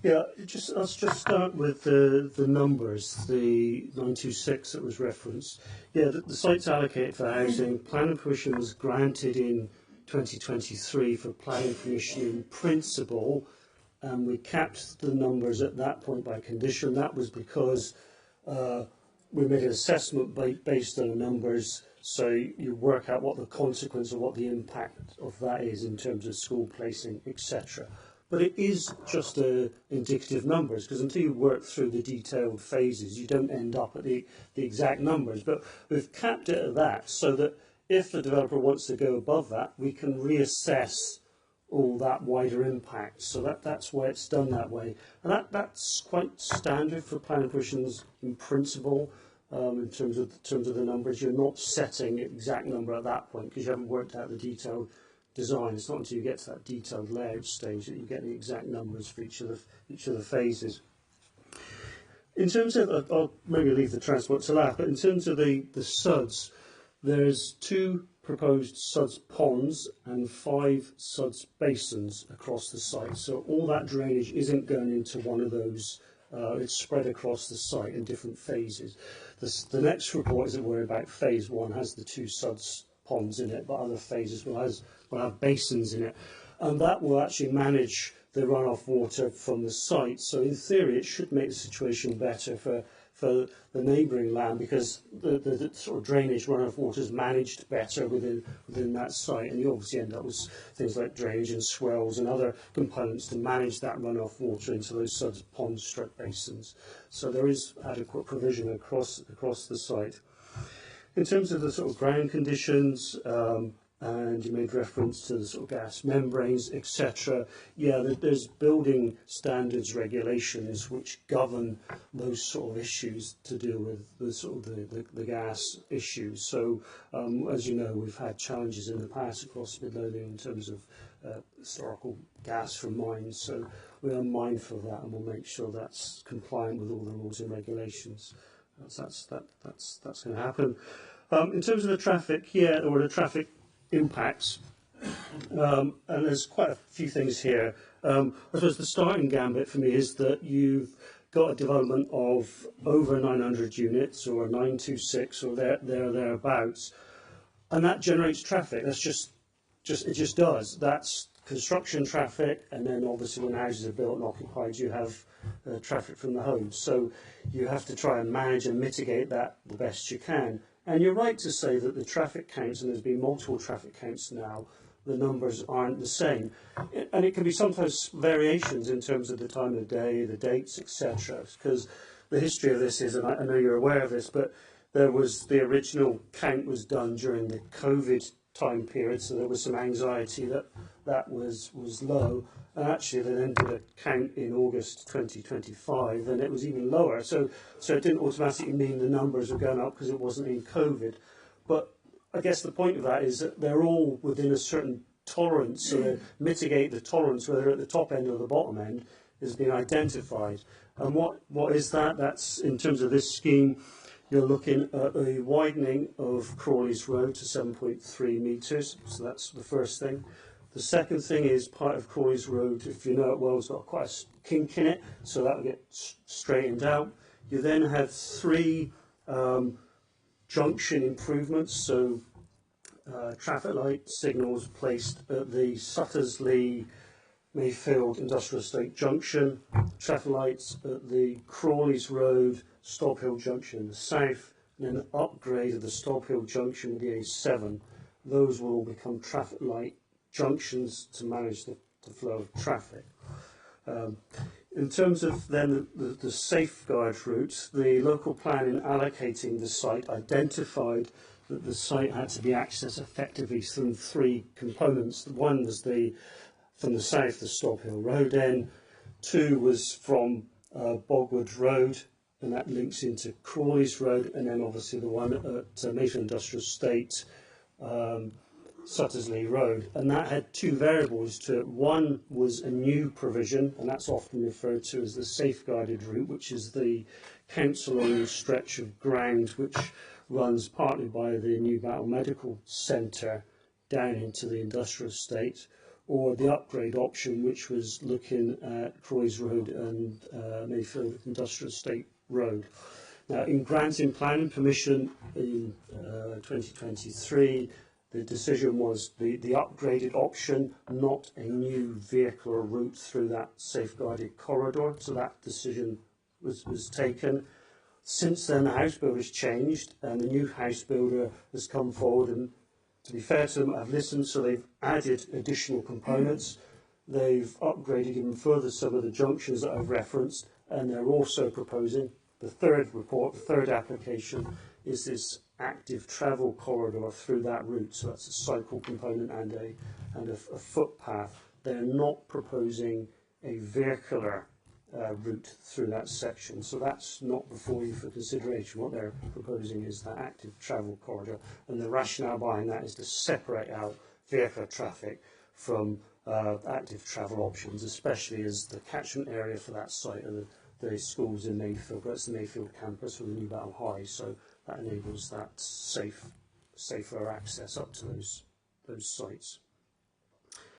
Yeah, let's just start with the numbers, the 926 that was referenced. Yeah, the site's allocated for housing. Planning permission was granted in 2023 for planning permission in principle, and we capped the numbers at that point by condition. That was because we made an assessment based on the numbers, so you work out what the consequence or what the impact of that is in terms of school placing, etc. But it is just indicative numbers, because until you work through the detailed phases, you don't end up at the exact numbers. But we've capped it at that, so that if the developer wants to go above that, we can reassess all that wider impact. So that's why it's done that way. And that's quite standard for planning permissions in principle, in terms of the numbers. You're not setting an exact number at that point, because you haven't worked out the detailed design. It's not until you get to that detailed layout stage that you get the exact numbers for each of the phases. In terms of, I'll maybe leave the transport to last, but in terms of the SUDs, there's 2 proposed SUDS ponds and 5 SUDS basins across the site. So all that drainage isn't going into one of those. It's spread across the site in different phases. The next report, as it were, about phase 1 has the 2 SUDS ponds in it, but other phases will have basins in it, and that will actually manage the runoff water from the site. So in theory, it should make the situation better for the neighbouring land, because the sort of drainage runoff water is managed better within that site, and you obviously end up with things like drainage and swells and other components to manage that runoff water into those SUDS ponds stroke basins. So there is adequate provision across the site. In terms of the sort of ground conditions, and you made reference to the sort of gas membranes, etc. Yeah, there's building standards regulations which govern those sort of issues to deal with the sort of the gas issues. So, as you know, we've had challenges in the past across Midlothian in terms of historical gas from mines. So we are mindful of that, and we'll make sure that's compliant with all the rules and regulations. That's going to happen. In terms of the traffic, yeah, or the traffic impacts, and there's quite a few things here. I suppose the starting gambit for me is that you've got a development of over 900 units, or 926, or thereabouts, and that generates traffic. That's it just does. That's construction traffic, and then obviously when houses are built and occupied, you have traffic from the homes. So you have to try and manage and mitigate that the best you can. And you're right to say that the traffic counts, and there's been multiple traffic counts now, the numbers aren't the same. And it can be sometimes variations in terms of the time of day, the dates, etc. Because the history of this is, and I know you're aware of this, but there was the original count was done during the COVID time period, so there was some anxiety that was low, and actually they then did a count in August 2025, and it was even lower. So it didn't automatically mean the numbers were going up because it wasn't in COVID. But I guess the point of that is that they're all within a certain tolerance, so they mitigate the tolerance, whether at the top end or the bottom end, has been identified. And what is that? That's, in terms of this scheme, you're looking at a widening of Crawlees Road to 7.3 metres, so that's the first thing. The second thing is part of Crawlees Road, if you know it well, it's got quite a kink in it, so that will get straightened out. You then have 3 junction improvements, so traffic light signals placed at the Suttersley Mayfield Industrial Estate Junction, traffic lights at the Crawlees Road Stop Hill Junction in the south, and then an upgrade of the Stop Hill Junction with the A7. Those will all become traffic light junctions to manage the flow of traffic. In terms of then the safeguard routes, the local plan in allocating the site identified that the site had to be accessed effectively through 3 components. One was from the south, the Stop Hill Road end. 2 was from Bogwood Road, and that links into Crawlees Road, and then obviously the one at Mayfield Industrial Estate, Suttersley Road, and that had 2 variables to it. One was a new provision, and that's often referred to as the safeguarded route, which is the council-owned stretch of ground which runs partly by the New Battle Medical Centre down into the industrial estate, or the upgrade option, which was looking at Crawlees Road and Mayfield Industrial Estate Road. Now, in granting planning permission in 2023, the decision was the upgraded option, not a new vehicle or route through that safeguarded corridor. So that decision was taken. Since then, the house builder has changed, and the new house builder has come forward, and to be fair to them, I've listened, so they've added additional components. They've upgraded even further some of the junctions that I've referenced, and they're also proposing the third report, the third application, is this active travel corridor through that route. So that's a cycle component and a footpath. They're not proposing a vehicular route through that section. So that's not before you for consideration. What they're proposing is that active travel corridor, and the rationale behind that is to separate out vehicular traffic from active travel options, especially as the catchment area for that site are the schools in Mayfield. That's the Mayfield campus for the new Battle High, so that enables that safer access up to those sites.